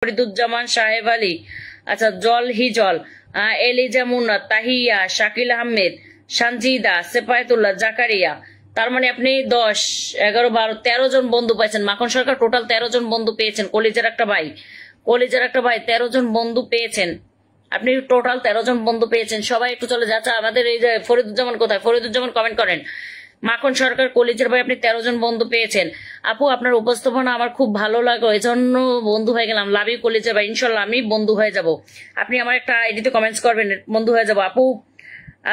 ফরিদুজ্জামান সাহেব আলী, আচ্ছা জল হিজল, এলিজা মুন্না, তাহিয়া, শাকিল আহমেদ, সানজিদা, সেপায়েতুল্লাহ, জাকারিয়া। তার মানে আপনি 10, 11, 12, 13 জন বন্ধু পাইছেন। মাখন সরকার টোটাল 13 জন বন্ধু পেয়েছেন। কলিজার একটা ভাই 13 জন বন্ধু পেয়েছেন। আপনি টোটাল 13 জন বন্ধু পেয়েছেন। সবাই একটু চলে যাচ্ছে। আমাদের এই যে ফরিদুজ্জামান কোথায়? ফরিদুজ্জামান কমেন্ট করেন। মাখন সরকার কলিজার ভাই, আপনি 13 জন বন্ধু পেয়েছেন। আপু আপনার উপস্থাপনা আমার খুব ভালো লাগলো, এই জন্য বন্ধু হয়ে গেলাম। লাভ ইউ কলিজার ভাই, ইনশাল্লাহ আমি বন্ধু হয়ে যাব। আপনি আমার একটা আইডিতে কমেন্টস করবেন, বন্ধু হয়ে যাব।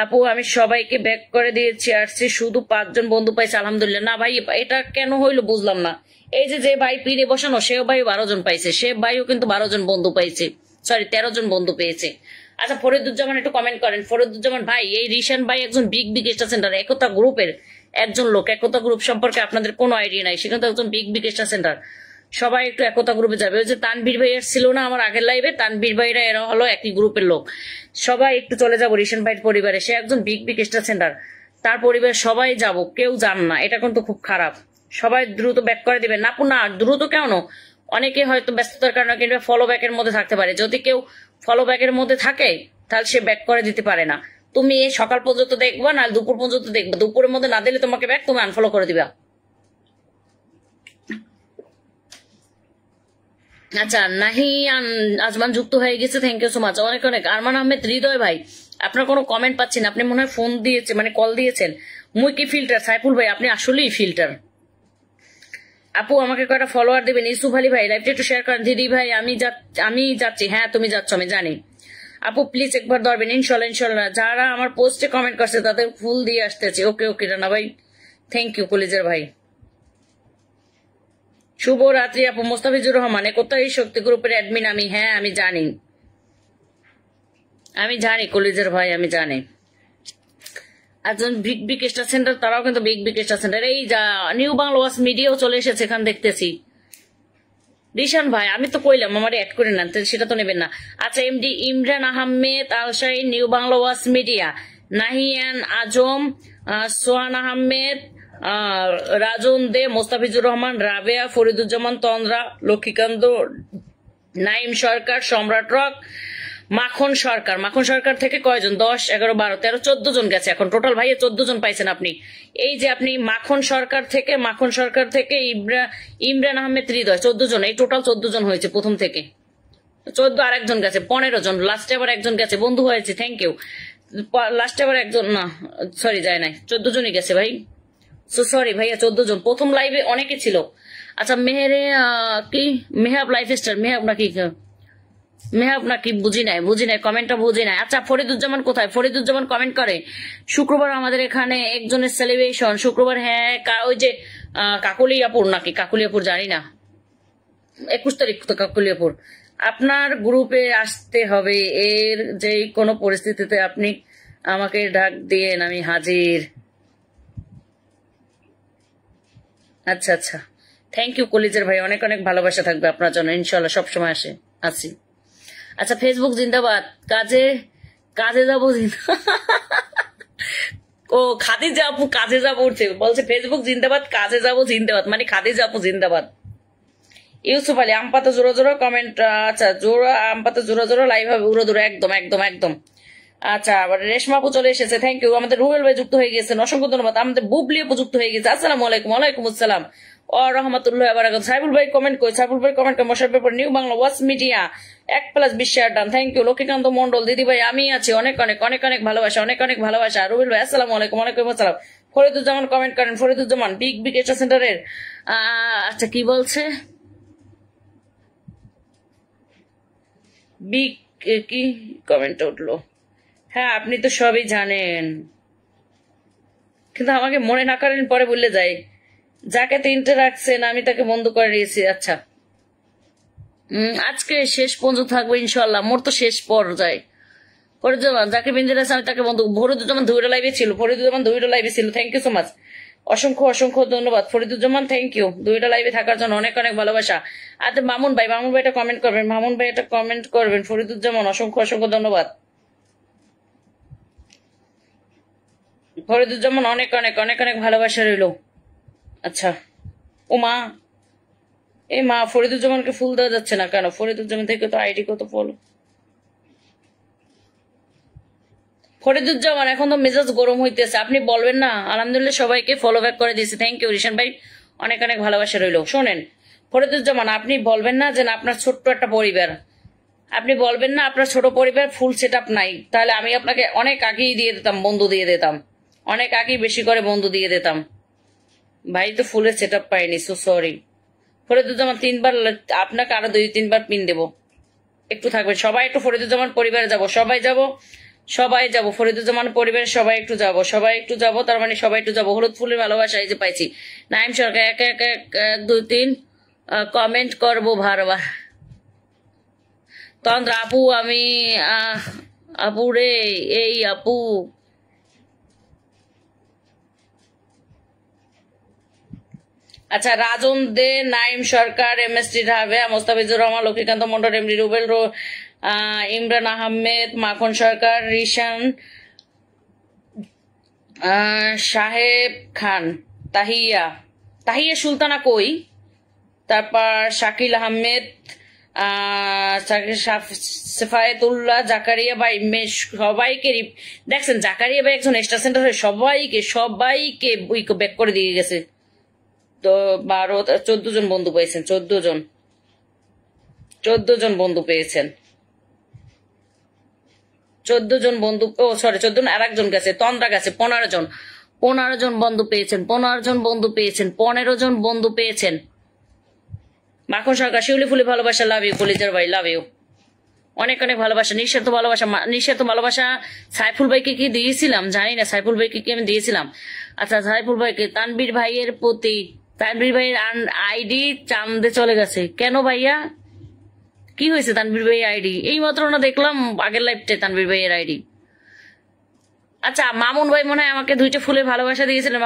আপু আমি সবাইকে ব্যাক করে দিয়েছি, আসছি শুধু 5 জন বন্ধু পাইছে, আলহামদুলিল্লাহ। না ভাই, এটা কেন হইলো বুঝলাম না। এই যে ভাই পীরে বসানো, সেও ভাই 12 জন পাইছে, সে ভাইও কিন্তু 12 জন বন্ধু পাইছে, সরি 13 জন বন্ধু পেয়েছে। আচ্ছা ফরিদুজ্জামান একটু কমেন্ট করেন। ফরিদুজ্জামান ভাই, এই রিশান ভাই একজন বিগ স্টার সেন্টার, একতা গ্রুপের একজন লোক। একতা গ্রুপ সম্পর্কে আপনাদের কোনো আইডিয়া নাই, সেখানে তো একজন বিগ স্টার সেন্টার। সবাই একটু একতা গ্রুপে যাবে। ওই যে তানভীর ভাই ছিল না আমার আগের লাইভে, তানভীর ভাইরা এরা হলো একই গ্রুপের লোক। সবাই একটু চলে যাবো রিশান ভাইয়ের পরিবারে, সে একজন বিগ স্টার সেন্টার, তার পরিবার সবাই যাব, কেউ যান না, এটা কিন্তু খুব খারাপ। সবাই দ্রুত ব্যাক করে দিবেন। না না, দ্রুত কেন, অনেকে হয়তো ব্যস্ততার কারণে কিংবা ফলো ব্যাকের মধ্যে থাকতে পারে। যদি কেউ ফলো ব্যাকের মধ্যে থাকে তাহলে সে ব্যাক করে দিতে পারে না। তুমি সকাল পর্যন্ত দেখবা, না দুপুর পর্যন্ত দেখবা, দুপুরের মধ্যে না দিলে তোমাকে ব্যাক, তুমি আনফলো করে দিবা। আচ্ছা নাহিয়ান আজমান যুক্ত হয়ে গেছে, থ্যাংক ইউ সো মাচ, অনেক অনেক। আরমান আহমেদ হৃদয় ভাই, আপনার কোনো কমেন্ট পাচ্ছি না, আপনি মনে হয় ফোন দিয়েছে, মানে কল দিয়েছেন। মুই কি ফিল্টার? সাইফুল ভাই আপনি আসলেই ফিল্টার। আপু আমাকে কয়টা ফলোয়ার দেবেন? ইউসুফ আলী ভাই লাইভটা একটু শেয়ার করেন। দিদি ভাই আমি যাচ্ছি। হ্যাঁ তুমি যাচ্ছ আমি জানি। আপু প্লিজ একবার ধরবেন, ইনশাল্লাহ। যারা আমার পোস্টে কমেন্ট করছে তাদের ফুল দিয়ে আসতেছে। ওকে রানা ভাই, থ্যাংক ইউ কলিজার ভাই। শুভ রাত্রি আপু। মোস্তাফিজুর রহমান, কোথায় শক্তি গ্রুপের অ্যাডমিন আমি। হ্যাঁ আমি জানি কলিজার ভাই, আমি জানি। একজন বিগ স্টার সেন্টার, তারাও কিন্তু বিগ স্টার সেন্টার। এই যা নিউ বাংলা ওয়াচ মিডিয়াও চলে এসেছে, এখানে দেখতেছি। রিশান ভাই আমি তো কইলাম আমার অ্যাড করে নেন, সেটা তো নেবেন না। আচ্ছা MD Imran Ahmed Alshai, new Bangla watch media, Nahiyan Azam, Sohan Ahmed, Rajan Dey, Mostafizur Rahman, Rabeya, Fariduzzaman Tandra, Lakshmikanta, Naim Sarkar, Samrat rock, মাখন সরকার থেকে কয়জন? 10, 11, 12, 13, 14 জন গেছে এখন টোটাল। ভাইয়া 14 জন পাইছেন আপনি। এই যে আপনি মাখন সরকার থেকে ইমরান আহমেদ হৃদয়, 14 জন, এই টোটাল 14 জন হয়েছে প্রথম থেকে। 14 আর একজন গেছে, 15 জন। লাস্টে আবার একজন গেছে, বন্ধু হয়েছে, থ্যাংক ইউ। লাস্টে আবার একজন, না সরি যায় নাই, 14 জনই গেছে ভাই। সরি ভাইয়া 14 জন। প্রথম লাইভে অনেকে ছিল। আচ্ছা কি মেহাব লাইফ স্টাইল, মেহাব নাকি বুঝি নাই কমেন্টটা বুঝি নাই। আচ্ছা ফরিদুজ্জামান কোথায়? ফরিদুজ্জামান কমেন্ট করে। শুক্রবার আমাদের এখানে একজনের সেলিব্রেশন, শুক্রবার। হ্যাঁ ওই যে কাকুলিয়াপুর নাকি, কাকুলিয়াপুর জানি না, 21 তারিখ তো কাকুলিয়াপুর। আপনার গ্রুপে আসতে হবে, এর যে কোনো পরিস্থিতিতে আপনি আমাকে ডাক দিয়েন, আমি হাজির। আচ্ছা থ্যাংক ইউ কলিজার ভাই, অনেক অনেক ভালোবাসা থাকবে আপনার জন্য, ইনশাল্লাহ সবসময় আছি। আচ্ছা ফেসবুক জিন্দাবাদ, কাজে যাবো ও খাদিজা আপু কাজে যাবো উঠছে, বলছে ফেসবুক জিন্দাবাদ, কাজে যাবো জিন্দাবাদ, মানে খাদিজা আপু জিন্দাবাদ। ইউসুফ আলী আমপাতা জোড়া কমেন্ট। আচ্ছা আমপাতা জোড়া লাইভ হবে উড়ো একদম। আচ্ছা আবার রেশমা আপু চলে এসেছে, থ্যাংক ইউ। আমাদের রুবেল ভাই যুক্ত হয়ে গেছেন, অসংখ্য ধন্যবাদ। আমাদের বুবলি আপু যুক্ত হয়ে গেছে, আসসালামু আলাইকুম। ওয়ালাইকুম আসসালাম ও রহমতুল্লাহ বারাকাতুহু। সাইফুল ভাই কমেন্ট করে মশার paper, new Bangla watch media 1+20 share done, thank you. Lakshmikanta Mondal, দিদি ভাই আমি আছি, অনেক অনেক ভালোবাসা। রুবেল ভাই আসসালামু আলাইকুম। ওয়ালাইকুম আসসালাম। ফরিদুজ্জামান কমেন্ট করেন, ফরিদুজ্জামান বিগ স্টার সেন্টারের। আচ্ছা কি বলছে, বিগ কি কমেন্ট উঠলো? হ্যাঁ আপনি তো সবই জানেন, কিন্তু আমাকে মনে না করেন পরে বললে যাই। যাকে 3টে রাখছেন আমি তাকে বন্ধ করে দিয়েছি। আচ্ছা আজকে শেষ পর্যন্ত থাকবো ইনশাল্লাহ, মোর তো শেষ পর্যায়ে। ফরিদুজ্জামান যাকে বিন্দু রাখছে আমি তাকে বন্ধু। ফরিদুজ্জামান 2টা লাইভে ছিল, থ্যাংক ইউ সো মাচ, অসংখ্য ধন্যবাদ ফরিদুজ্জামান, থ্যাংক ইউ 2টা লাইভে থাকার জন্য, অনেক ভালোবাসা। আর মামুন ভাই এটা কমেন্ট করবেন, ফরিদুজ্জামান অসংখ্য ধন্যবাদ। ফরিদুজ্জামান অনেক ভালোবাসা রইল। আচ্ছা ওমা এই মা, ফরিদুজ্জামানকে ফুল দেওয়া যাচ্ছে না কেন? ফরিদুজ্জামান থেকে তো আইডি কত ফলো। ফরিদুজ্জামান এখন তো মেজাজ গরম হইতেছে, আপনি বলবেন না? আলহামদুলিল্লাহ সবাইকে ফলো ব্যাক করে দিয়েছি, থ্যাংক ইউ রিশান ভাই, অনেক অনেক ভালোবাসা রইলো। শোনেন ফরিদুজ্জামান, আপনি বলবেন না যে আপনার ছোট্ট একটা পরিবার, আপনি বলবেন না আপনার ছোট পরিবার, ফুল সেট আপ নাই, তাহলে আমি আপনাকে অনেক আগেই দিয়ে দিতাম, বন্ধু দিয়ে দিতাম, অনেক আগেই বেশি করে বন্ধু দিয়ে দিতাম। ভাই তো ফুলের সেট আপ পাইনি, সো সরি। ফরিদুজ্জামান 3বার, আপনাকে আরো 2-3বার পিন দেবো, একটু থাকবেন সবাই, একটু ফরিদুজ্জামান পরিবারে যাব, সবাই যাব, সবাই যাব, ফরিদুজ্জামান পরিবারের সবাই একটু যাব, সবাই একটু যাব, তার মানে সবাই একটু যাব। হলুদ ফুলের ভালোবাসা এই যে পাইছি। নাইম সরকার 1-1-1-2-3 কমেন্ট করবো বারবার। তন্দ্রা আপু, আমি আপু রে, এই আপু আচ্ছা, রাজন দে, নাইম সরকার, এমএসটি ঢাবে, মোস্তাফিজুর রহমান, লক্ষ্মীকান্ত মন্ডল, এমডি রুবেল, ইমরান আহমেদ, মাখন সরকার, রিশান, সাহেব খান, তাহিয়া, তাহিয়া সুলতানা কই, তারপর শাকিল আহমেদ, সেফায়েতুল্লাহ, জাকারিয়া ভাই, সবাইকে দেখছেন, জাকারিয়া ভাই একজন এক্সট্রা সেন্টার হয়ে সবাইকে সবাইকে ব্যাক করে দিয়ে গেছে। তো 14 জন বন্ধু পেয়েছেন, 14 জন বন্ধু পেয়েছেন, 14 জন বন্ধু, ও সরি 14 আর একজন গেছে, তন্দ্রা গেছে, 15 জন, 15 জন বন্ধু পেয়েছেন, 15 জন বন্ধু পেয়েছেন, 15 জন বন্ধু পেয়েছেন। মাখন সরকার, শিউলি ফুলি ভালোবাসা, লাভ ইউ কলিজার ভাই, লাভ ইউ, অনেক অনেক ভালোবাসা, নিঃস্বার্থ ভালোবাসা, নিঃস্বার্থ ভালোবাসা। সাইফুল ভাইকে কি দিয়েছিলাম জানি না, সাইফুল ভাইকে কি আমি দিয়েছিলাম? আচ্ছা সাইফুল ভাইকে, তানবীর ভাইয়ের প্রতি, তানবীর ভাইয়ের আইডি চান্দে চলে গেছে কেন ভাইয়া? কি হয়েছে তানবীর ভাই আইডি? এই মাত্র না দেখলাম আগের লাইফটে তানবীর ভাইয়ের আইডি। আচ্ছা মামুন ভাই মনে হয় আমাকে 2টা ফুলের ভালোবাসা দিয়েছিলেন।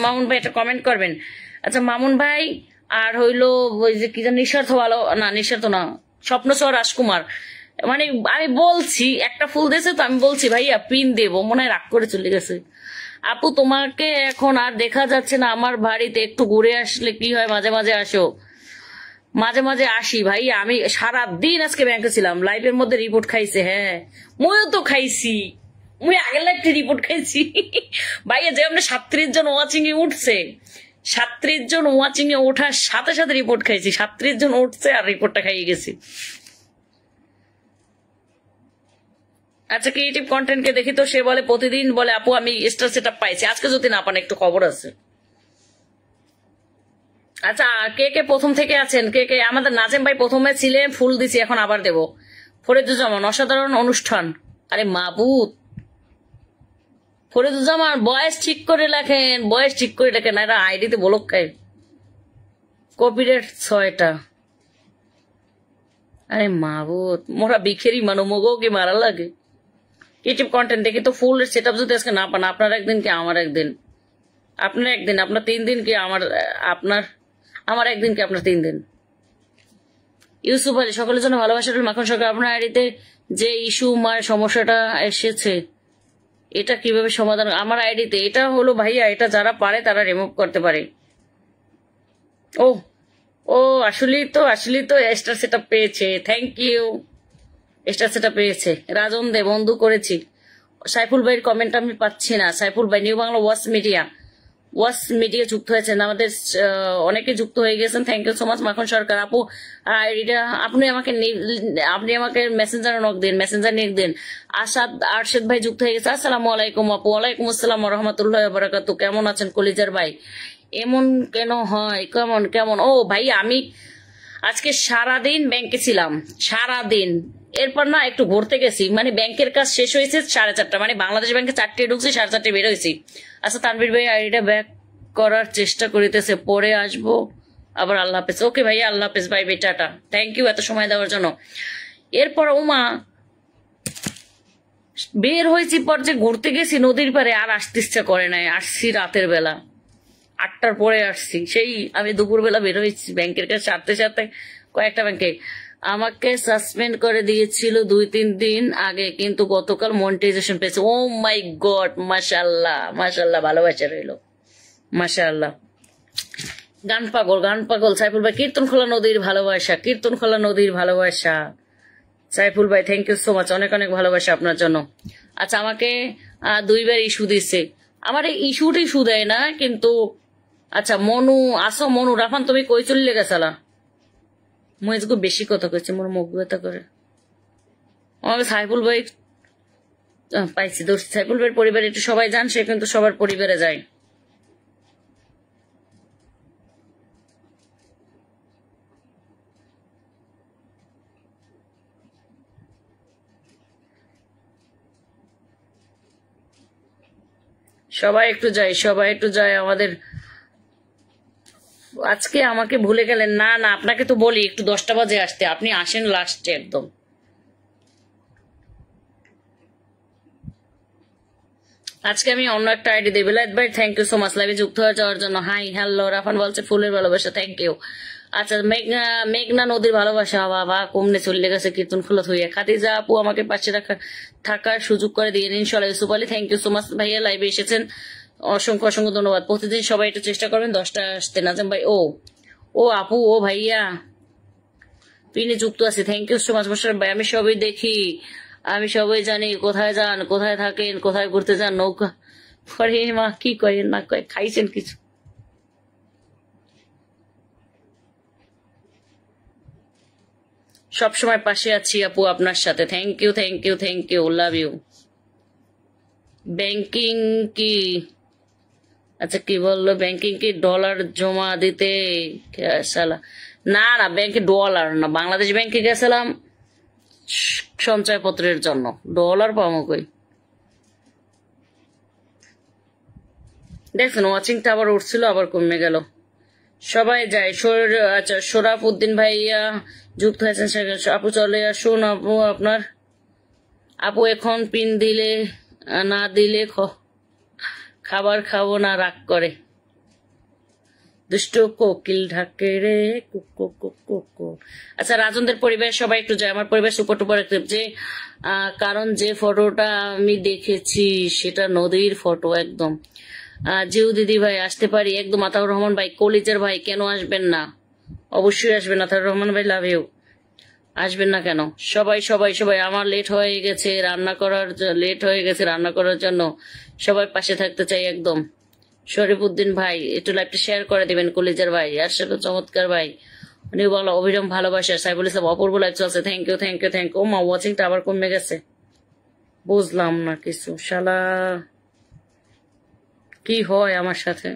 মামুন ভাই একটা কমেন্ট করবেন। আচ্ছা মামুন ভাই, আর হইলো ওই যে কি যেন নিঃস্বার্থ ভালো না, নিঃস্বার্থ না, স্বপ্নচর রাজকুমার, মানে আমি বলছি একটা ফুল দিয়েছে তো আমি বলছি ভাইয়া পিন দেবো, মনে হয় রাগ করে চলে গেছে। আপু তোমাকে এখন আর দেখা যাচ্ছে না আমার বাড়িতে, একটু ঘুরে আসলে কি হয়? মাঝে মাঝে আসো। মাঝে মাঝে আসি ভাই, আমি সারা দিন আজকে ব্যাংকে ছিলাম, লাইফের মধ্যে রিপোর্ট খাইছে। হ্যাঁ ময়ও তো খাইছি, মুই আগের লাইফে রিপোর্ট খাইছি ভাইয়া। যে আমরা 37 জন ওয়াচিং এ উঠছে, 37 জন ওয়াচিং এ ওঠার সাথে সাথে রিপোর্ট খাইছি, 37 জন উঠছে আর রিপোর্টটা খাইয়ে গেছি। আচ্ছা ক্রিয়েটিভ কন্টেন্ট কে দেখি তো, সে বলে প্রতিদিন বলে আপু আমি স্টার সেট আপ পাইছি, আজকে যদি না পান একটু খবর আছে। আচ্ছা কে কে প্রথম থেকে আছেন? কে কে? আমাদের নাজেম ভাই প্রথমে ছিলেন, ফুল দিছি, এখন আবার দেব। ফরিদুজ্জামান, অসাধারণ অনুষ্ঠান। আরে মাবুত ফরিদুজ্জামান, বয়স ঠিক করে লেখেন, বয়স ঠিক করে লেখেন, এরা আইডিতে বলক খায়। কপিরাইট 6টা। আরে মাবুত, মোরা বিখেরি মানো, মগো কি মারা লাগে। ক্রিয়েটিভ কন্টেন্ট দেখি তো, ফুল সেট আপ যদি আজকে না পান, আপনার একদিন কি আমার একদিন, আপনার একদিন, আপনার 3 দিন কি আমার একদিন কি আপনার 3 দিন। ইউসুফ আলী, সকলের জন্য ভালোবাসা রইল। মাখন সরকার, আপনার আইডিতে যে ইস্যু সমস্যাটা এসেছে এটা কিভাবে সমাধান? আমার আইডিতে এটা হলো ভাইয়া, এটা যারা পারে তারা রিমুভ করতে পারে। ও ও আসলেই তো স্টার সেট আপ পেয়েছে, thank you. Star set up পেয়েছে, রাজন দে বন্ধু করেছি। সাইফুল ভাইয়ের কমেন্ট আমি পাচ্ছি না। সাইফুল ভাই, নিউ বাংলা ওয়াচ মিডিয়া যুক্ত হয়েছেন, আমাদের অনেকে যুক্ত হয়ে গেছেন, থ্যাংক ইউ সো মাচ। মাখন সরকার আপু, এটা আপনি আমাকে মেসেঞ্জার নক দিন, মেসেঞ্জার নিক দিন। আরশেদ ভাই যুক্ত হয়ে গেছে, আসসালামু আলাইকুম আপু। ওয়ালাইকুম আসসালাম রহমতুল্লাহ বারাকাতু। কেমন আছেন কলিজার ভাই? এমন কেন হয়? কেমন? ও ভাই আমি আজকে সারাদিন ব্যাংকে ছিলাম, সারাদিন। এরপর না একটু ঘুরতে গেছি, মানে ব্যাংকের কাজ শেষ হয়েছে 4:30, মানে বাংলাদেশ ব্যাংকে 4টে ঢুকছি, 4:30 বের হয়েছি। আচ্ছা তানভীর ভাই আইডিটা ব্যাক করার চেষ্টা করিতেছে, পরে আসবো আবার। আল্লাহ হাফেজ। ওকে ভাইয়া, আল্লাহ হাফেজ, বাই বাই, টাটা, থ্যাংক ইউ এত সময় দেওয়ার জন্য। এরপর ওমা বের হয়েছি, পর যে ঘুরতে গেছি নদীর পারে, আর আসতে ইচ্ছা করে নাই। আসছি রাতের বেলা, 8টার পরে আসছি। সেই আমি দুপুরবেলা বের হয়েছি ব্যাংকের কাছে, সাথে কয়েকটা ব্যাংকে আমাকে সাসপেন্ড করে দিয়েছিল 2-3 দিন আগে, কিন্তু গতকাল মনিটাইজেশন পেয়েছে। ও মাই গড, মাশাআল্লাহ মাশাআল্লাহ, ভালোবাসা রইল, মাশাআল্লাহ। গান পাগল সাইফুল ভাই, কীর্তনখোলা নদীর ভালোবাসা, কীর্তনখোলা নদীর ভালোবাসা। সাইফুল ভাই থ্যাংক ইউ সো মাচ, অনেক অনেক ভালোবাসা আপনার জন্য। আচ্ছা আমাকে 2বার ইস্যু দিচ্ছে, আমার এই ইস্যু দেয় না কিন্তু। আচ্ছা মনু আসো, মনু রাফান তুমি কই চললে গেছালা? মহিজগু বেশি কথা কইছে, মোর মুখ ব্যথা করে। আমাকে সাইফুল ভাই পাইছি দোষ, সাইফুল ভাইয়ের পরিবারে একটু সবাই যান, সে কিন্তু সবার পরিবারে যায়। সবাই একটু যায় আমাদের। আজকে আমাকে ভুলে গেলেন? না না, আপনাকে তো বলি একটু 10টা বাজে আসতে, আপনি আসেন লাস্টে একদম। আজকে আমি অন্য একটা আইডি দেব। বিলাত ভাই থ্যাংক ইউ সো মাচ লাইভে যুক্ত হয়ে যাওয়ার জন্য। Hi hello. রাফান বলছে ফুলের ভালোবাসা, থ্যাংক ইউ। আচ্ছা মেঘনা নদীর ভালোবাসা, বাবা কমনে চলে গেছে কীর্তন খোলা হইয়া। খাদিজা আপু আমাকে পাশে থাকার সুযোগ করে দিয়ে ইনশাল্লাহ। Yusuf Ali thank you so much ভাইয়া, লাইভে এসেছেন, অসংখ্য অসংখ্য ধন্যবাদ। প্রতিদিন সবাই একটু চেষ্টা করবেন 10টা আসতে। নাজম ভাই ও আপু ও ভাইয়া পিনে যুক্ত আছে, thank you so much. Mosharraf ভাই আমি সবই দেখি, আমি সবই জানি, কোথায় যান, কোথায় থাকেন, কোথায় ঘুরতে যান, নৌকা পরে মা কি করেন না কয়, খাইছেন কিছু? সব সময় পাশে আছি আপু আপনার সাথে, thank you thank you thank you, love you. Banking কি? আচ্ছা কি বললো, ব্যাংকিং কি ডলার জমা দিতে সালা? না না, ব্যাংকে ডলার না, বাংলাদেশ ব্যাংকে গেছিলাম সঞ্চয়পত্রের জন্য, ডলার পাবো কই? দেখছেন ওয়াচিংটা আবার উঠছিল আবার কমে গেল। সবাই যায়। আচ্ছা সোরাফ উদ্দিন ভাইয়া যুক্ত হয়েছেন, আপু চলে আসুন। আপু আপনার আপু এখন পিন দিলে না দিলে খাবার খাবো না, রাগ করে। দুষ্ট কোকিল ঢাকে রে কুকু কুকু কু। আচ্ছা রাজনদের পরিবার সবাই একটু যায়, আমার পরিবার সুপার টুপার যে কারণ যে ফটোটা আমি দেখেছি সেটা নদীর ফটো একদম। জিউ দিদি ভাই আসতে পারি একদম। আতাউর রহমান ভাই কলিজার ভাই কেন আসবেন না? অবশ্যই আসবেন আতাউর রহমান ভাই, লাভ ইউ। আসবেন না কেন? সবাই সবাই সবাই আমার লেট হয়ে গেছে রান্না করার জন্য সবাই পাশে থাকতে চাই একদম। শরীফউদ্দিন ভাই একটু লাইভটা শেয়ার করে দিবেন। কলিজার ভাই আসলে চমৎকার ভাই, উনি বলো অবিরাম ভালোবাসা। সাইফুল ইসলাম অপূর্ব লাইভ চলছে, thank you thank you thank you. ও মা ওয়াচিংটা আবার কমে গেছে, বুঝলাম না কিছু, শালা কি হয় আমার সাথে?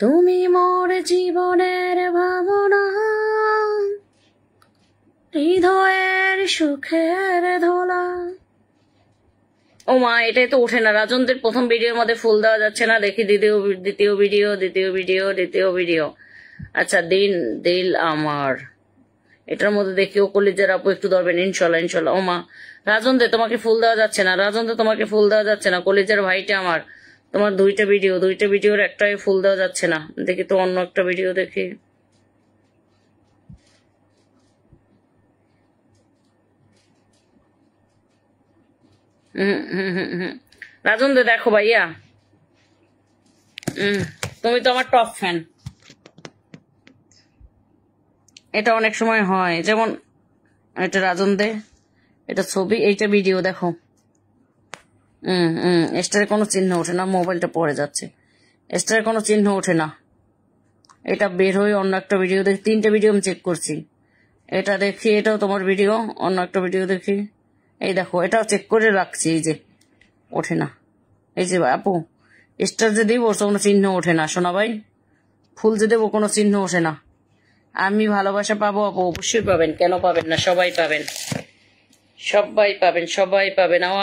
তুমি মোর জীবনের ভাবনা, হৃদয়ের সুখের ধোলা। ও মা এটাই তো ওঠে না। রাজনদের প্রথম ভিডিওর মধ্যে ফুল দেওয়া যাচ্ছে না, দেখি দ্বিতীয় ভিডিও। আচ্ছা দিল আমার, এটার মধ্যে দেখি ও কলিজার আপু একটু ধরবেন ইনশাল্লাহ। ও মা রাজনদের তোমাকে ফুল দেওয়া যাচ্ছে না, কলিজার ভাইটা আমার, তোমার দুইটা ভিডিওর একটাই ফুল দেওয়া যাচ্ছে না। দেখি তো অন্য একটা ভিডিও দেখি। রাজন দে দেখো ভাইয়া, তুমি তো আমার টপ ফ্যান। এটা অনেক সময় হয়, যেমন এটা রাজন দে, এটা ছবি, এইটা ভিডিও দেখো। স্টারের কোনো চিহ্ন ওঠে না, মোবাইলটা পড়ে যাচ্ছে, স্টারের কোনো চিহ্ন ওঠে না। এটা বের হয়ে অন্য একটা ভিডিও দেখি, 3টে ভিডিও আমি চেক করছি। এটা দেখি, এটাও তোমার ভিডিও, অন্য একটা ভিডিও দেখি, এই দেখো এটাও চেক করে রাখছি, এই যে ওঠে না। এই যে আপু স্টার যে দিব কোনো চিহ্ন ওঠে না, সোনা ভাই ফুল যে দেবো কোনো চিহ্ন ওঠে না। আমি ভালোবাসা পাবো আপু, অবশ্যই পাবেন, কেন পাবেন না? সবাই পাবেন।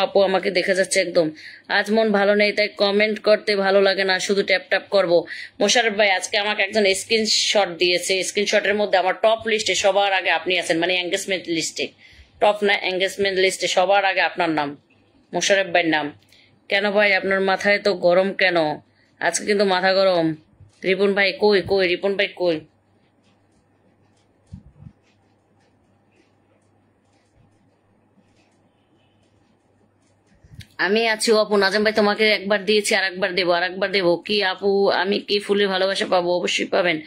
আপু আমাকে দেখা যাচ্ছে একদম। আজ মন ভালো নেই তাই কমেন্ট করতে ভালো লাগে না, শুধু ট্যাপ করবো। মোশাররফ ভাই আজকে আমাকে একজন স্ক্রিনশট দিয়েছে, স্ক্রিনশটের মধ্যে আমার টপ লিস্টে সবার আগে আপনি আছেন, মানে এঙ্গেজমেন্ট লিস্টে, টপ না এঙ্গেজমেন্ট লিস্টে সবার আগে আপনার নাম, মোশাররফ ভাইয়ের নাম। কেন ভাই আপনার মাথায় তো গরম কেন? আজকে কিন্তু মাথা গরম, রিপন ভাই কই কই, রিপন ভাই কই? আমি আছি আপু। নাজম ভাই তোমাকে একবার দিয়েছি, আর একবার দেবো, আর একবার দেবো। কি আপু, আমি কি ফুলের ভালোবাসা পাবো? অবশ্যই পাবেন।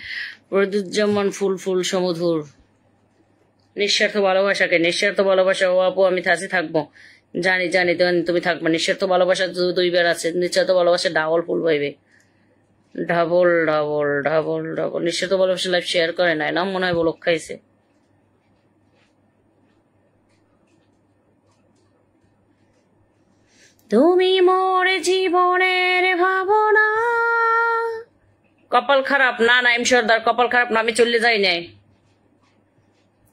প্রদুজ্জামান ফুল ফুল সমধুর। নিঃস্বার্থ ভালোবাসাকে, নিঃস্বার্থ ভালোবাসা। ও আপু আমি কাছে থাকবো, জানি জানি তুমি থাকবে। নিঃস্বার্থ ভালোবাসা দুইবার আছে, নিঃস্বার্থ ভালোবাসা ডাবল ফুল পাইবে। Double double double double. নিঃস্বার্থ ভালোবাসা লাইফ শেয়ার করে নাই না, মনে হয় বলক খাইছে। তুমি মোর জীবনের ভাবনা। কপাল খারাপ না, নাইম সর্দার কপাল খারাপ না, আমি চলে যাই নাই।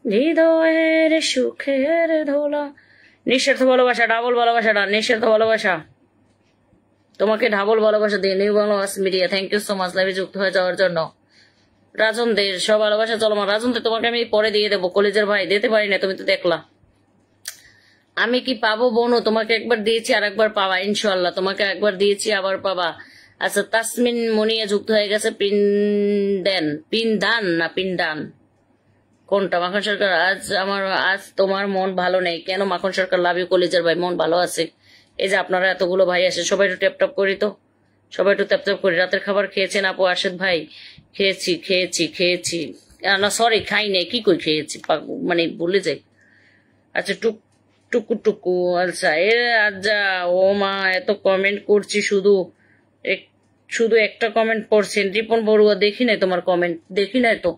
হৃদয়ের সুখের ধোলা। নিঃস্বার্থ ভালোবাসা, ডাবল ভালোবাসাটা, নিঃস্বার্থ ভালোবাসা। তোমাকে ডাবল ভালোবাসা দিয়ে new Bangla media, thank you so much লাইভে যুক্ত হয়ে যাওয়ার জন্য। রাজনদের সব ভালোবাসা চলমান। রাজনদের তোমাকে আমি পরে দিয়ে দেবো, কলেজের ভাই দিতে পারি না, তুমি তো দেখলা। আমি কি পাবো বোনু? তোমাকে একবার দিয়েছি, আর একবার পাবা ইনশাল্লাহ। তোমাকে একবার দিয়েছি, আবার পাবা। আচ্ছা, তাসমিন মনিয়া যুক্ত হয়ে গেছে। পিনদান না পিনদান কোনটা? মাখন সরকার, আজ তোমার মন ভালো নেই কেন? মাখন সরকার লাভ ইউ কলেজের ভাই, মন ভালো আছে। এই যে আপনারা এতগুলো ভাই আসে, সবাই একটু ট্যাপ ট্যাপ করি তো, সবাই একটু ট্যাপ ট্যাপ করি। রাতের খাবার খেয়েছেন আপু আরশেদ ভাই? খেয়েছি খেয়েছি খেয়েছি। না সরি, খাই নাই, কি কই খেয়েছি, মানে ভুলে যাই। আচ্ছা টুকু টুকু। আচ্ছা আচ্ছা। ও মা, এত কমেন্ট করছি, শুধু একটা কমেন্ট পড়ছেন। রিপন বড়ুয়া, দেখি নাই তোমার কমেন্ট, দেখি নাই তো।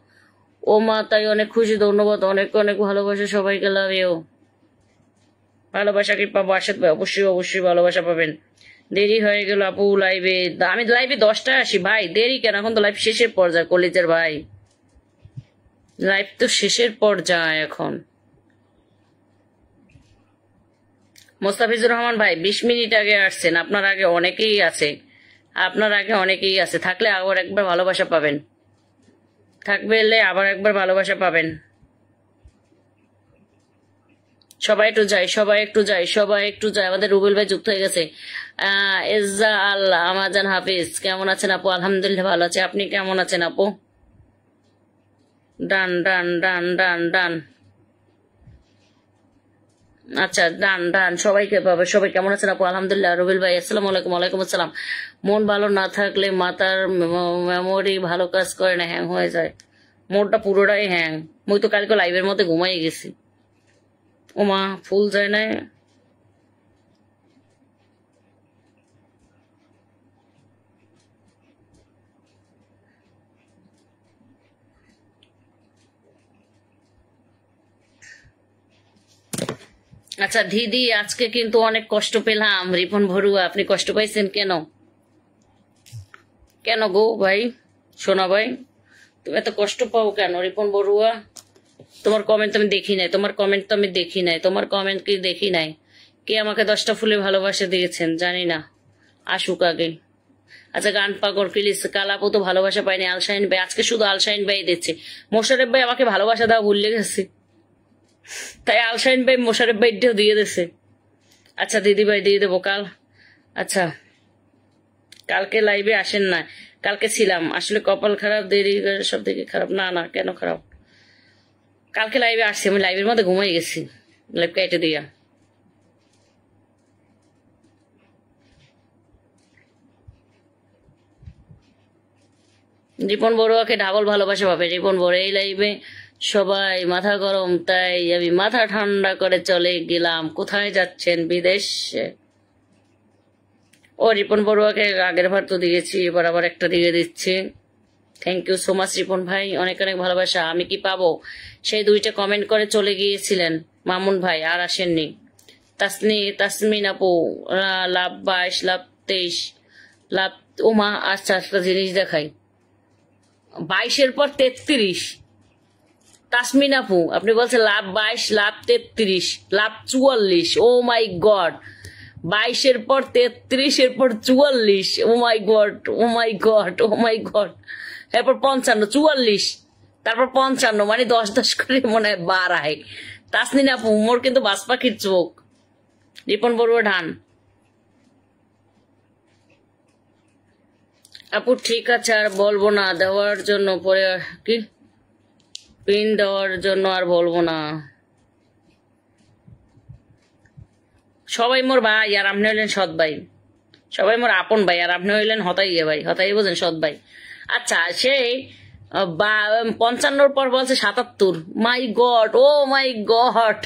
ও মা, তাই অনেক খুশি, ধন্যবাদ, অনেক অনেক ভালোবাসা সবাইকে, লাভ ইউ। ভালোবাসা কি পাবো আরশেদ ভাই? অবশ্যই অবশ্যই ভালোবাসা পাবেন। দেরি হয়ে গেল আপু লাইভে। আমি লাইভে 10টায় আসি ভাই, দেরি কেন? এখন তো লাইভ শেষের পর্যায়ে কলেজের ভাই, লাইভ তো শেষের পর্যায়ে এখন। মোস্তাফিজুর রহমান ভাই 20 মিনিট আগে আসছেন, আপনার আগে অনেকেই আছে, আপনার আগে অনেকেই আছে। থাকলে আবার একবার ভালোবাসা পাবেন, থাকবে এলে আবার একবার ভালোবাসা পাবেন। সবাই একটু যাই, সবাই একটু যাই, সবাই একটু যাই। আমাদের রুবেল ভাই যুক্ত হয়ে গেছে। এজা আল্লাহ আমাজান হাফিজ, কেমন আছেন আপু? আলহামদুলিল্লাহ ভালো আছে, আপনি কেমন আছেন আপু? ডান ডান ডান ডান ডান। আচ্ছা ডান ডান, সবাইকে পাবে। সবাই কেমন আছেন আপু? আলহামদুলিল্লাহ। রুবেল ভাই আসসালামু আলাইকুম। ওয়ালাইকুম আসসালাম। মন ভালো না থাকলে মাথার মেমোরি ভালো কাজ করে না, হ্যাং হয়ে যায়। মোরটা পুরোটাই হ্যাং। মুই তো কালকে লাইভের মধ্যে ঘুমাই গেছি। ওমা, ফুল যায় না। আচ্ছা দিদি, আজকে কিন্তু অনেক কষ্ট পেলাম। রিপন ভরুয়া, আপনি কষ্ট পাইছেন কেন? কেন গো ভাই, সোনা ভাই, তুমি এত কষ্ট পাও কেন? রিপন বড়ুয়া, তোমার কমেন্ট আমি দেখি নাই, তোমার কমেন্ট তো আমি দেখি নাই, তোমার কমেন্ট কি দেখি নাই। কে আমাকে 10টা ফুলে ভালোবাসা দিয়েছেন জানি না, আসুক আগে। আচ্ছা গান পাগল প্লিজ। কালাপু তো ভালোবাসা পাইনি। আলশাইন ভাই, আজকে শুধু আলশাইন ভাই দিচ্ছে। মোশারেফ ভাই আমাকে ভালোবাসা দেওয়া ভুলে গেছে, তাই আলশাইন ভাই মোশারেফ ভাইটাও দিয়ে দিছে। আচ্ছা দিদি ভাই দিয়ে দেবো কাল। আচ্ছা কালকে লাইভে আসেন না? কালকে ছিলাম, আসলে কপাল খারাপ, দেরি সব থেকে খারাপ। না না, কেন খারাপ? কালকে লাইভে আসছি, আমি লাইভের মধ্যে ঘুমাই গেছি, লাইভ কেটে দিয়া। রিপন বড়ুয়াকে ডাবল ভালোবাসা পাবে। রিপন বড় এই লাইভে সবাই মাথা গরম, তাই আমি মাথা ঠান্ডা করে চলে গেলাম। কোথায় যাচ্ছেন? বিদেশে। ও রিপন বড়ুয়াকে আগের বার তো দিয়েছি, এবার আবার একটা দিয়ে দিচ্ছি। Thank you so much Ripon ভাই, অনেক অনেক ভালোবাসা। আমি কি পাবো? সেই 2টা কমেন্ট করে চলে গিয়েছিলেন মামুন ভাই, আর আসেননি। তাসমিন আপু, লাভ 22, লাভ 23, লাভ। ও মা, আচ্ছা একটা জিনিস দেখাই, 22-এর পর 33। তাসমিন আপু আপনি বলছেন লাভ 22, লাভ 33, লাভ 44। ও মাই গড, 22-এর পর 33, এরপর 44। ও মাই গড, ও মাই গড, ও মাই গড। এরপর 55, 44, তারপর 55, মানে 10-10 করে মনে হয় বাড়ায়। তাসমিন আপু, মোর কিন্তু বাস পাখির চোখ। রিপন বড়ুয়া ধান। আপু ঠিক আছে, আর বলবো না দেওয়ার জন্য, পরে কি পিন দেওয়ার জন্য আর বলবো না। সবাই মোর ভাই আর আপনি হইলেন সৎ ভাই, সবাই মোর আপন ভাই আর আপনি হইলেন হতাইয়ে ভাই, হতাই বোঝেন সৎ ভাই। আচ্ছা সেই 55 পর বলছে 77, মাই গড, ও মাই গড,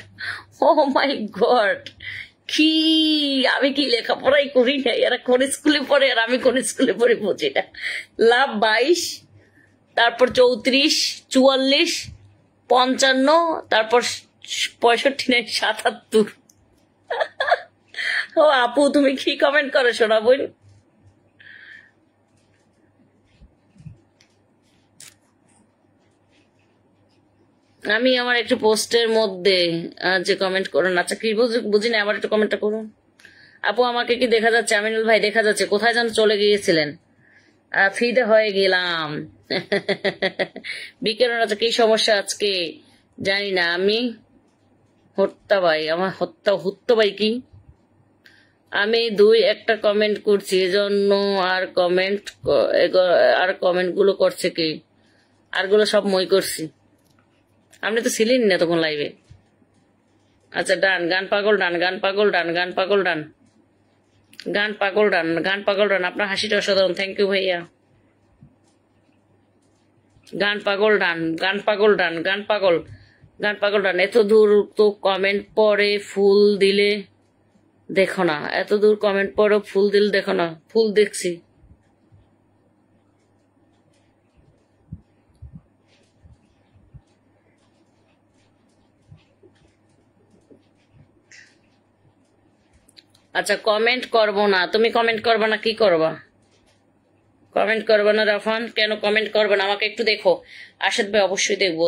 ও মাই গড, কি আমি কি লেখাপড়াই করি না, এরা কোন স্কুলে পড়ে আর আমি কোন স্কুলে পড়ে বুঝি না। লাভ 22, তারপর 34, 44, 55, তারপর 65 নাই 77। ও আপু তুমি কি কমেন্ট করো শোনা বোন? আমি আমার একটু পোস্টের মধ্যে যে কমেন্ট করুন। আচ্ছা কি বুঝি না, আমার একটু কমেন্টটা করুন। আপু আমাকে কি দেখা যাচ্ছে? আমিনুল ভাই দেখা যাচ্ছে, কোথায় যেন চলে গিয়েছিলেন? ফিদে হয়ে গেলাম। বিকেরণ আছে, কি সমস্যা আজকে জানি না আমি। হত্যা ভাই, আমার হত্যা ভাই কি আমি 2-1টা কমেন্ট করছি এজন্য, আর কমেন্ট গুলো করছে কি, আরগুলো সব মই করছি। আপনি তো ছিলেন না তখন লাইভে। আচ্ছা ডান, গান পাগল ডান, গান পাগল ডান, গান পাগল ডান, গান পাগল ডান, গান পাগল ডান। আপনার হাসিটা অসাধারণ, থ্যাংক ইউ ভাইয়া। গান পাগল ডান, গান পাগল ডান, গান পাগল, গান পাগল ডান। এত দূর তো কমেন্ট পরে ফুল দিলে দেখো না, এত দূর কমেন্ট পরে ফুল দিলে দেখো না, ফুল দেখছি। আচ্ছা কমেন্ট করবো না, তুমি কমেন্ট করবা না, কি করবা? কমেন্ট করবে না রাফান, কেন কমেন্ট করবে না? আমাকে একটু দেখো। আশাদ ভাই অবশ্যই দেখবো,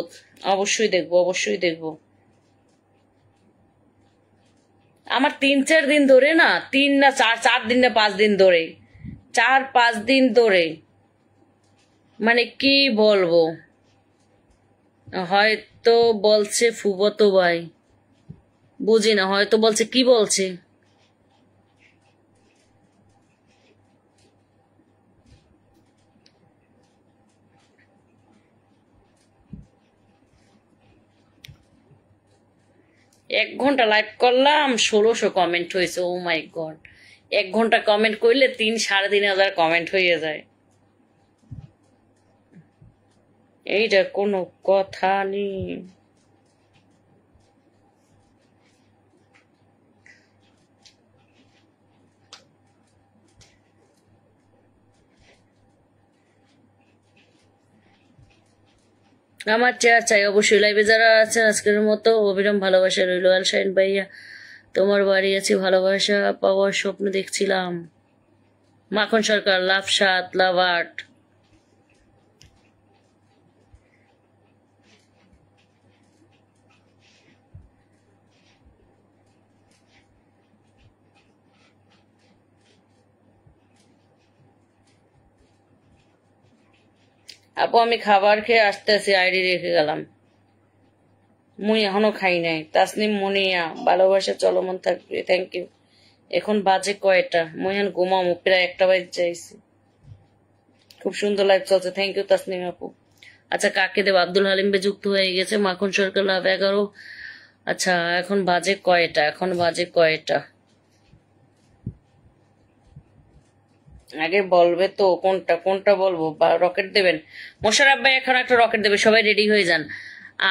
অবশ্যই দেখবো, অবশ্যই দেখবো। আমার 3-4 দিন ধরে না, 3 না 4 দিন না 5 দিন ধরে, 4-5 দিন ধরে, মানে কি বলবো, হয়তো বলছে ফুবতো ভাই, বুঝি না, হয়তো বলছে, কি বলছে? এক ঘন্টা লাইভ করলাম, 1600 কমেন্ট হয়েছে। ও মাই গড, 1 ঘন্টা কমেন্ট করলে 3-3.5 হাজার কমেন্ট হয়ে যায়। এইটা কোনো কথা নেই। আমার চেয়ার চাই অবশ্যই। লাইভে যারা আছেন আজকের মতো অবিরাম ভালোবাসা রইল। আলশাইন ভাইয়া, তোমার বাড়ি আছে, ভালোবাসা পাওয়ার স্বপ্ন দেখছিলাম। মাখন সরকার, লাভ 7, লাভ 8। আপু আমি খাবার খেয়ে আসতেছি, আইডি রেখে গেলাম। মুই এখনো খাই নাই। তাসনিম মুনিয়া, ভালোবাসা চলমান থাকবে, থ্যাংক ইউ। এখন বাজে কয়টা? মুই এখন ঘুমামো, প্রায় 1টা বাজে যাইছি। খুব সুন্দর লাইভ চলছে, থ্যাংক ইউ তাসনিম আপু। আচ্ছা কাকে দেব? আব্দুল হালিম বে যুক্ত হয়ে গেছে। মাখন সরকার লাভ 11। আচ্ছা এখন বাজে কয়টা? এখন বাজে কয়টা? আগে বলবে তো কোনটা কোনটা বলবো, বা রকেট দেবেন? মোশাররফ ভাই এখন একটা রকেট দেবে, সবাই রেডি হয়ে যান।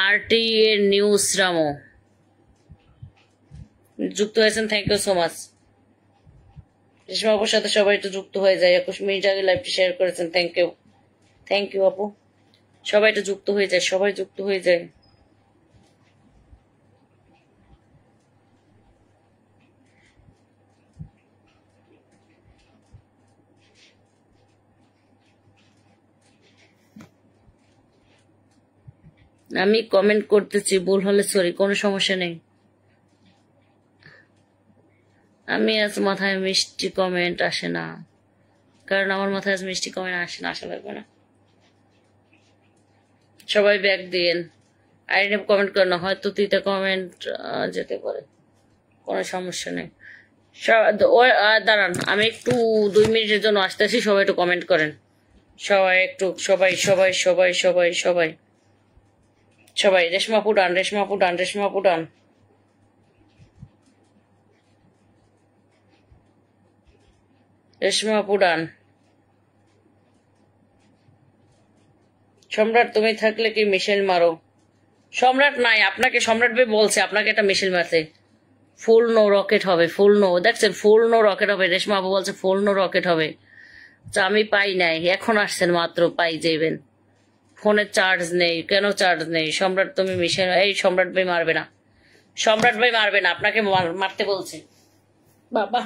আরটি এর নিউজ রামো যুক্ত হয়েছেন, thank you so much. Reshma আপুর সাথে সবাই একটু যুক্ত হয়ে যায়। 21 মিনিট আগে লাইভটি শেয়ার করেছেন, থ্যাংক ইউ, থ্যাংক ইউ আপু। সবাই একটু যুক্ত হয়ে যায়, সবাই যুক্ত হয়ে যায়। আমি কমেন্ট করতেছি, ভুল হলে সরি, কোনো সমস্যা নেই। আমি আজ মাথায় মিষ্টি কমেন্ট আসে না, কারণ আমার মাথায় আজ মিষ্টি কমেন্ট আসে না, আসা লাগবে না। সবাই ব্যাক দিয়েন, আইডি কমেন্ট করেন না, হয়তো তিতে কমেন্ট যেতে পারে, কোনো সমস্যা নেই। দাঁড়ান আমি একটু 2 মিনিটের জন্য আসতেছি, সবাই একটু কমেন্ট করেন। সবাই একটু সবাই সবাই সবাই সবাই সবাই সবাই রেশমা পুডান রেশমা পুডান রেশমা পুডান রেশমা পুডান। সম্রাট তুমি থাকলে কি মিশেল মারো? সম্রাট নাই, আপনাকে সম্রাট ভাই বলছে আপনাকে একটা মিশেল মারতে। ফুল নো রকেট হবে, ফুল নো, দেখছেন ফুল নো রকেট হবে। রেশমা আপু বলছে ফুল নো রকেট হবে। আচ্ছা আমি পাই নাই, এখন আসছেন মাত্র, পাই যাইবেন। ফোনে চার্জ নেই, কেন চার্জ নেই? সম্রাট তুমি মিশেল, এই সম্রাট ভাই মারবে না, সম্রাট ভাই মারবে না, আপনাকে মারতে বলছে বাবা।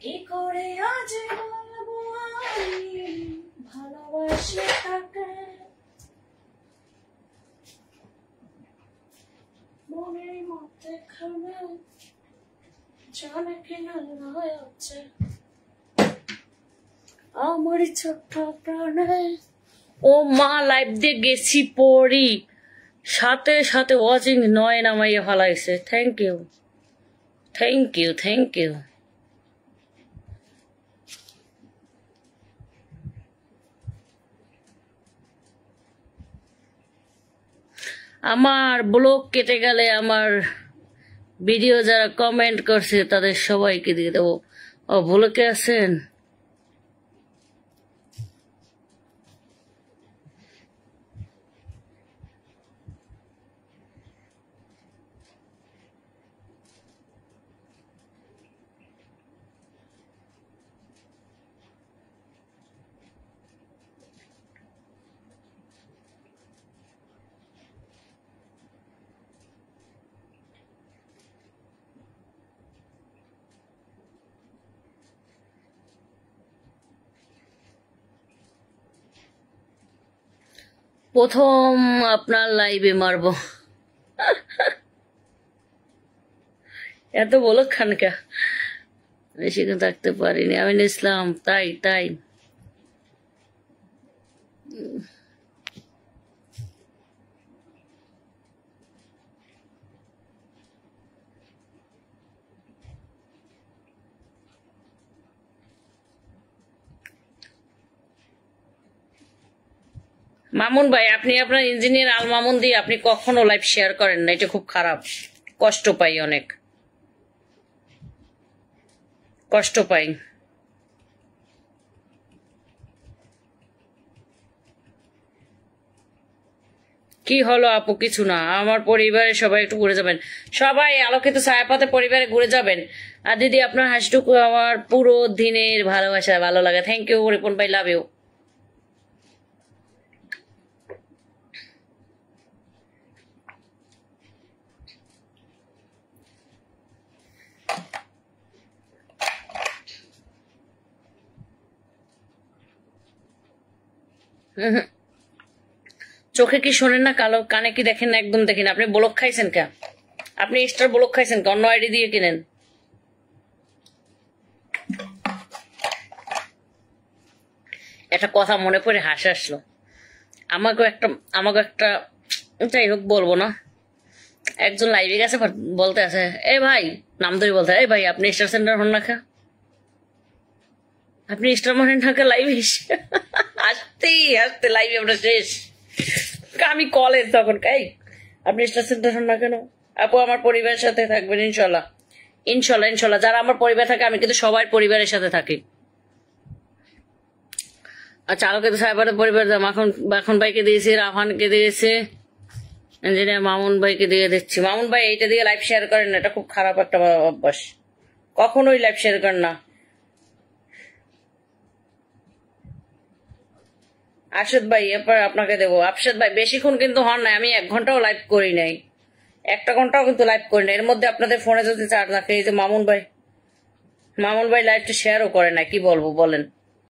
কি করে আজ বলবো আমি ভালোবাসি তাকে, মনের মধ্যে খানে জানে কিনা হচ্ছে আমার ছোট্ট প্রাণে। ও মা, লাইভ দিয়ে গেছি পড়ি, সাথে সাথে ওয়াচিং 9 নামাইয়া ফেলাইছে। Thank you thank you thank you. আমার ব্লগ কেটে গেলে আমার ভিডিও যারা কমেন্ট করছে তাদের সবাইকে দিয়ে দেবো। ও ব্লকে আছেন? প্রথম আপনার লাইভে মারবো। এত বলো খানকা, বেশিক্ষণ থাকতে পারিনি আমি ইসলাম। তাই তাই মামুন ভাই, আপনি আপনার ইঞ্জিনিয়ার আল মামুন দিয়ে আপনি কখনো লাইভ শেয়ার করেন না, এটা খুব খারাপ। কষ্ট পাই, অনেক কষ্ট পাই। কি হলো আপু? কিছু না, আমার পরিবারের সবাই একটু ঘুরে যাবেন, সবাই আলোকিত ছায়াপথে পরিবারে ঘুরে যাবেন। আর দিদি আপনার হাসিটুকু আমার পুরো দিনের ভালোবাসা, ভালো লাগে। থ্যাংক ইউ রিপন ভাই, লাভ ইউ। চোখে কি শোনেন না, কালো কানে কি দেখেন না? একদম দেখেন। আপনি ব্লক খাইছেন কে? আপনি স্টার ব্লক খাইছেন কে? অন্য আইডি দিয়ে কিনেন। একটা কথা মনে পড়ে হাসি আসলো। আমাকে একটা যাই হোক বলবো না, একজন লাইভে গেছে বলতে আছে, এ ভাই, নাম ধরে বলতে, এই ভাই আপনি স্টার সেন্টার হন না খা? আপনি স্টার মানেন না খা? লাইভে আসতেই আসতে লাইভে আমরা শেষ। আমি কলেজ তখন কাই, আপনি স্টার সেন্টার হন না কেন? আপু আমার পরিবারের সাথে থাকবেন ইনশাল্লাহ, ইনশাল্লাহ, ইনশাল্লাহ। যারা আমার পরিবার থাকে আমি কিন্তু সবার পরিবারের সাথে থাকি। আচ্ছা, আলোকে তো সাইবারের পরিবার মাখন মাখন ভাইকে দিয়েছি, রাফানকে দিয়েছে, ইঞ্জিনিয়ার মামুন ভাইকে দিয়ে দিচ্ছি। মামুন ভাই এইটা দিয়ে লাইভ শেয়ার করেন না, এটা খুব খারাপ একটা অভ্যাস, কখনোই লাইভ শেয়ার করেন না। আরশাদ ভাই এরপর আপনাকে দেবো। আরশাদ ভাই বেশিক্ষণ কিন্তু হন নাই, আমি 1 ঘন্টাও লাইভ করি নাই, 1টা ঘন্টাও কিন্তু লাইভ করি নাই। এর মধ্যে আপনাদের ফোনে যদি চার্জ রাখে, এই যে মামুন ভাই লাইভটা শেয়ারও করে না, কি বলবো বলেন।